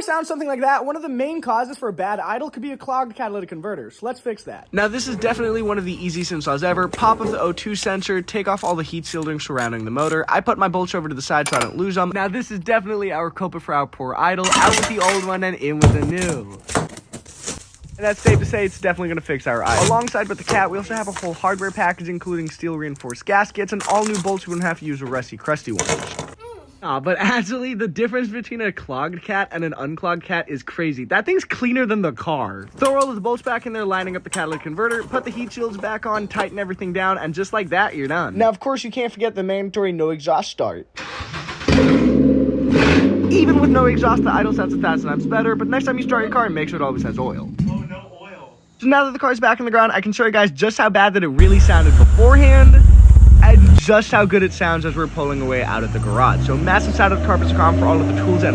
sounds something like that, one of the main causes for a bad idle could be a clogged catalytic converter, so let's fix that. Now this is definitely one of the easiest installs ever. Pop up the O2 sensor, take off all the heat shielding surrounding the motor. I put my bolts over to the side so I don't lose them. Now this is definitely our culprit for our poor idle. Out with the old one and in with the new. And that's safe to say it's definitely going to fix our idle. Alongside with the cat, we also have a whole hardware package including steel reinforced gaskets and all new bolts. We wouldn't have to use a rusty crusty ones. But actually, the difference between a clogged cat and an unclogged cat is crazy. That thing's cleaner than the car. Throw all of the bolts back in there, lining up the catalytic converter, put the heat shields back on, tighten everything down, and just like that, you're done. Now, of course, you can't forget the mandatory no exhaust start. Even with no exhaust, the idle sounds 1,000 times better, but next time you start your car, make sure it always has oil. Oh, no oil. So now that the car's back on the ground, I can show you guys just how bad that it really sounded beforehand, and just how good it sounds as we're pulling away out of the garage. So massive shout out to Carpets.com for all of the tools and